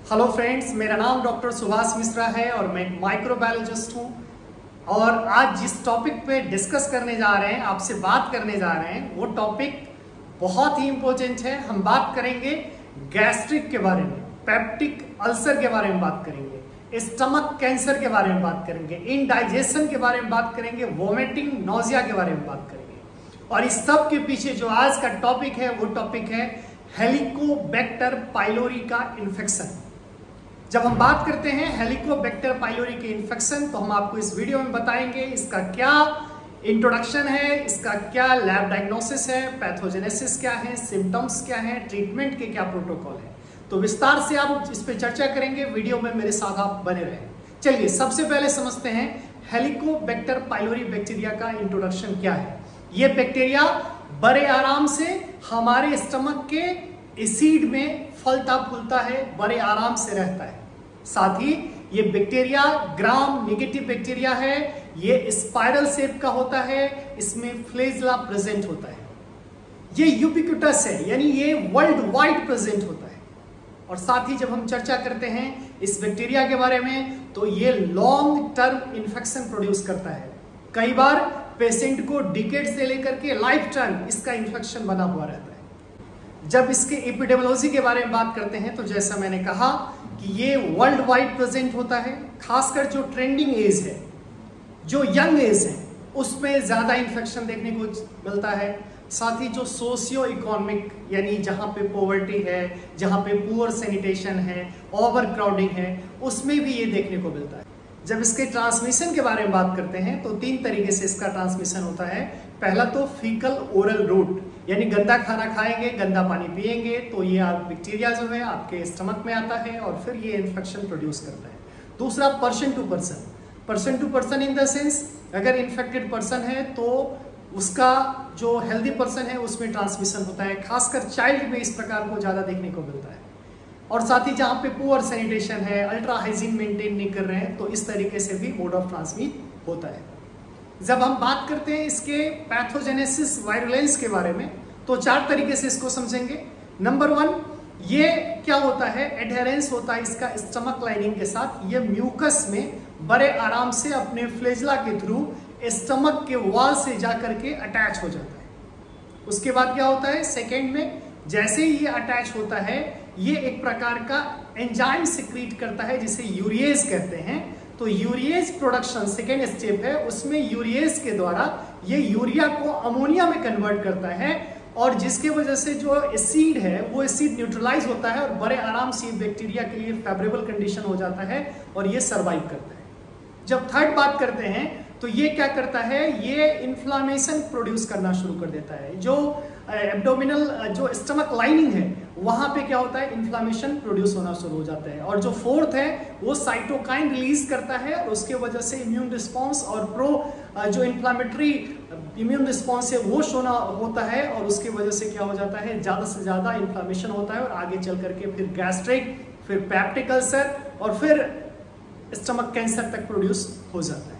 Hello friends, मेरा नाम doctor Subhash Mishra है और मैं एक माइक्रोबायोलॉजिस्ट हूँ। और आज जिस टॉपिक पे डिस्कस करने जा रहे हैं, आपसे बात करने जा रहे हैं, वो टॉपिक बहुत ही इंपॉर्टेंट है। हम बात करेंगे गैस्ट्रिक के बारे में, पेप्टिक अल्सर के बारे में बात करेंगे, स्टमक कैंसर के बारे में बात करेंगे, इनडाइजेशन के बारे में बात करेंगे, वोमिटिंग नोजिया के बारे में बात करेंगे। और इस सब के पीछे जो आज का टॉपिक है वो टॉपिक है हेलिकोबैक्टर पाइलोरी का इन्फेक्शन। जब हम बात करते हैं हेलिकोबैक्टर पाइलोरी के इन्फेक्शन, तो हम आपको इस वीडियो में बताएंगे इसका क्या इंट्रोडक्शन है, इसका क्या लैब डायग्नोसिस है, पैथोजेनेसिस क्या है, सिम्टम्स क्या है, ट्रीटमेंट के क्या प्रोटोकॉल है। तो विस्तार से आप इस पर चर्चा करेंगे। वीडियो में मेरे साथ आप बने रहें। चलिए सबसे पहले समझते हैं हेलिकोबैक्टर पाइलोरी बैक्टीरिया का इंट्रोडक्शन क्या है। ये बैक्टीरिया बड़े आराम से हमारे स्टमक के एसिड में फलता फूलता है, बड़े आराम से रहता है। साथ ही ये बैक्टीरिया ग्राम नेगेटिव बैक्टीरिया है। ये स्पाइरल शेप का होता है, इसमें फ्लेजला प्रेजेंट होता है। ये यूबिक्विटस है, यानी ये वर्ल्ड वाइड प्रेजेंट होता है। और साथ ही जब हम चर्चा करते हैं इस बैक्टीरिया के बारे में, तो ये लॉन्ग टर्म इन्फेक्शन प्रोड्यूस करता है। कई बार पेशेंट को डिकेड से लेकर के लाइफ टाइम इसका इन्फेक्शन बना हुआ रहता है। जब इसके एपिडेमियोलॉजी के बारे में बात करते हैं, तो जैसा मैंने कहा कि ये वर्ल्ड वाइड प्रेजेंट होता है। खासकर जो ट्रेंडिंग एज है, जो यंग एज है, उसमें ज्यादा इन्फेक्शन देखने को मिलता है। साथ ही जो सोशियो इकोनॉमिक, यानी जहाँ पे पॉवर्टी है, जहाँ पे पुअर सैनिटेशन है, ओवर क्राउडिंग है, उसमें भी ये देखने को मिलता है। जब इसके ट्रांसमिशन के बारे में बात करते हैं, तो 3 तरीके से इसका ट्रांसमिशन होता है। पहला तो फीकल ओरल रूट, यानी गंदा खाना खाएंगे, गंदा पानी पिएंगे, तो ये बैक्टीरिया जो है आपके स्टमक में आता है और फिर ये इन्फेक्शन प्रोड्यूस करता है। दूसरा person to person in the sense, अगर इन्फेक्टेड पर्सन है तो उसका जो हेल्दी पर्सन है उसमें ट्रांसमिशन होता है। खासकर चाइल्ड में इस प्रकार को ज्यादा देखने को मिलता है। और साथ ही जहाँ पे पुअर सैनिटेशन है, अल्ट्रा हाइजीन मेंटेन नहीं कर रहे हैं, तो इस तरीके से भी मोड ऑफ ट्रांसमिट होता है। जब हम बात करते हैं इसके पैथोजेनेसिस वायरुलेंस के बारे में, तो 4 तरीके से इसको समझेंगे। नंबर 1, ये क्या होता है, एडहेरेंस होता है इसका स्टमक लाइनिंग के साथ। ये म्यूकस में बड़े आराम से अपने फ्लेजला के थ्रू स्टमक के वॉल से जाकर के अटैच हो जाता है। उसके बाद क्या होता है, सेकेंड में जैसे ही ये अटैच होता है, ये एक प्रकार का एंजाइम सिक्रीट करता है जिसे यूरिएज कहते हैं। तो यूरिएज प्रोडक्शन सेकेंड स्टेप है, उसमें यूरिएज के द्वारा ये यूरिया को अमोनिया में कन्वर्ट करता है, और जिसके वजह से जो एसिड है वो एसिड न्यूट्रलाइज होता है और बड़े आराम से बैक्टीरिया के लिए फेवरेबल कंडीशन हो जाता है और ये सर्वाइव करता है। जब थर्ड बात करते हैं, तो ये क्या करता है, ये इन्फ्लामेशन प्रोड्यूस करना शुरू कर देता है। जो एब्डोमिनल जो स्टमक लाइनिंग है, वहां पे क्या होता है, इन्फ्लामेशन प्रोड्यूस होना शुरू हो जाता है। और जो फोर्थ है, वो साइटोकाइन रिलीज करता है और उसके वजह से इम्यून रिस्पॉन्स और जो इन्फ्लामेटरी इम्यून रिस्पॉन्स है वो शोना होता है, और उसकी वजह से क्या हो जाता है, ज्यादा से ज्यादा इन्फ्लामेशन होता है और आगे चल करके फिर गैस्ट्रिक, फिर पेप्टिक अल्सर और फिर स्टमक कैंसर तक प्रोड्यूस हो जाता है।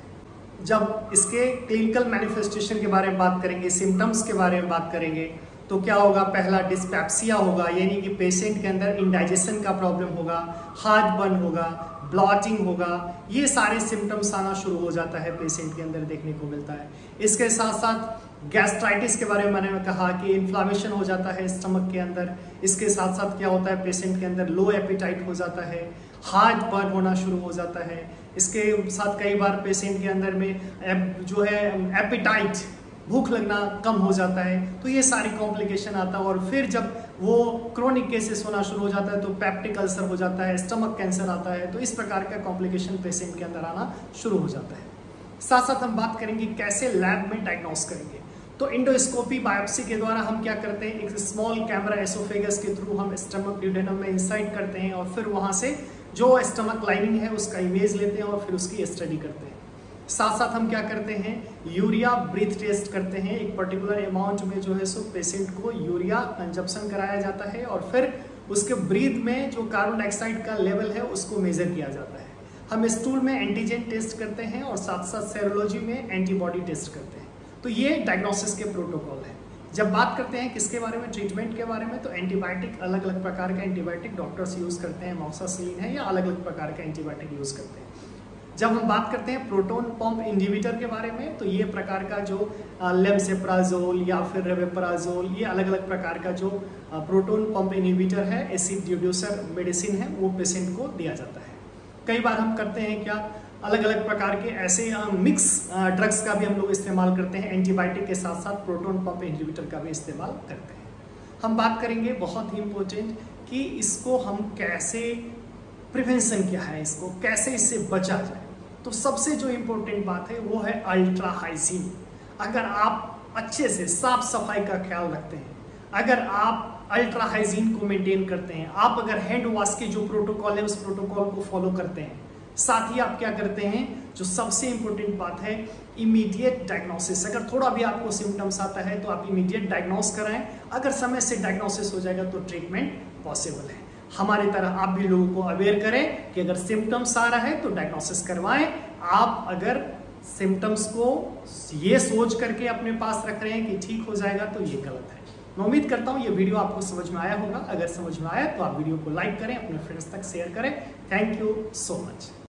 जब इसके क्लिनिकल मैनिफेस्टेशन के बारे में बात करेंगे, सिम्टम्स के बारे में बात करेंगे, तो क्या होगा, पहला डिस्पेप्सिया होगा, यानी कि पेशेंट के अंदर इंडाइजेशन का प्रॉब्लम होगा, हार्ट बर्न होगा, ब्लॉटिंग होगा, ये सारे सिम्टम्स आना शुरू हो जाता है पेशेंट के अंदर देखने को मिलता है। इसके साथ साथ गैस्ट्राइटिस के बारे में मैंने कहा कि इन्फ्लामेशन हो जाता है स्टमक के अंदर। इसके साथ साथ क्या होता है, पेशेंट के अंदर लो एपिटाइट हो जाता है, हार्ट बर्न होना शुरू हो जाता है। इसके साथ कई बार पेशेंट के अंदर में जो है एपिटाइट, भूख लगना कम हो जाता है। तो ये सारी कॉम्प्लिकेशन आता है, और फिर जब वो क्रोनिक केसेस होना शुरू हो जाता है तो पेप्टिक अल्सर हो जाता है, स्टमक कैंसर आता है। तो इस प्रकार का कॉम्प्लिकेशन पेशेंट के अंदर आना शुरू हो जाता है। साथ साथ हम बात करेंगे कैसे लैब में डायग्नोस करेंगे। तो इंडोस्कोपी बायोप्सी के द्वारा हम क्या करते हैं, एक स्मॉल कैमरा एसोफेगस के थ्रू हम स्टमक ड्यूडेनम में इंसाइट करते हैं, और फिर वहां से जो स्टमक लाइनिंग है उसका इमेज लेते हैं और फिर उसकी स्टडी करते हैं। साथ साथ हम क्या करते हैं, यूरिया ब्रीथ टेस्ट करते हैं। एक पर्टिकुलर अमाउंट में जो है सो पेशेंट को यूरिया कंजप्शन कराया जाता है, और फिर उसके ब्रीथ में जो कार्बन डाइऑक्साइड का लेवल है उसको मेजर किया जाता है। हम स्टूल में एंटीजन टेस्ट करते हैं और साथ साथ सेरोलॉजी में एंटीबॉडी टेस्ट करते हैं। तो ये डायग्नोसिस के प्रोटोकॉल है। जब बात करते हैं किसके बारे में, ट्रीटमेंट के बारे में, तो एंटीबायोटिक, अलग अलग प्रकार का एंटीबायोटिक डॉक्टर्स यूज़ करते हैं, मॉक्सासिलिन है या अलग अलग प्रकार का एंटीबायोटिक यूज़ करते हैं। जब हम बात करते हैं प्रोटॉन पंप इनहिबिटर के बारे में, तो ये प्रकार का जो लेमसेप्राजोल या फिर रेवेपराजोल, ये अलग अलग प्रकार का जो प्रोटॉन पंप इनहिबिटर है, एसिड रिड्यूसर मेडिसिन है, वो पेशेंट को दिया जाता है। कई बार हम करते हैं क्या, अलग अलग प्रकार के ऐसे मिक्स ड्रग्स का भी हम लोग इस्तेमाल करते हैं, एंटीबायोटिक के साथ साथ प्रोटॉन पंप इनहिबिटर का भी इस्तेमाल करते हैं। हम बात करेंगे बहुत ही इम्पोर्टेंट कि इसको हम कैसे, प्रिवेंशन क्या है, इसको कैसे इससे बचा जाए। तो सबसे जो इम्पोर्टेंट बात है वो है अल्ट्रा हाइजीन। अगर आप अच्छे से साफ सफाई का ख्याल रखते हैं, अगर आप अल्ट्रा हाइजीन को मेंटेन करते हैं, आप अगर हैंड वॉश के जो प्रोटोकॉल है उस प्रोटोकॉल को फॉलो करते हैं, साथ ही आप क्या करते हैं, जो सबसे इम्पोर्टेंट बात है इमीडिएट डायग्नोसिस। अगर थोड़ा भी आपको सिम्टम्स आता है तो आप इमीडिएट डायग्नोस कराएं। अगर समय से डायग्नोसिस हो जाएगा तो ट्रीटमेंट पॉसिबल है। हमारी तरह आप भी लोगों को अवेयर करें कि अगर सिम्टम्स आ रहा है तो डायग्नोसिस करवाएं। आप अगर सिम्टम्स को ये सोच करके अपने पास रख रहे हैं कि ठीक हो जाएगा तो ये गलत है। मैं उम्मीद करता हूँ ये वीडियो आपको समझ में आया होगा। अगर समझ में आया तो आप वीडियो को लाइक करें, अपने फ्रेंड्स तक शेयर करें। Thank you so much.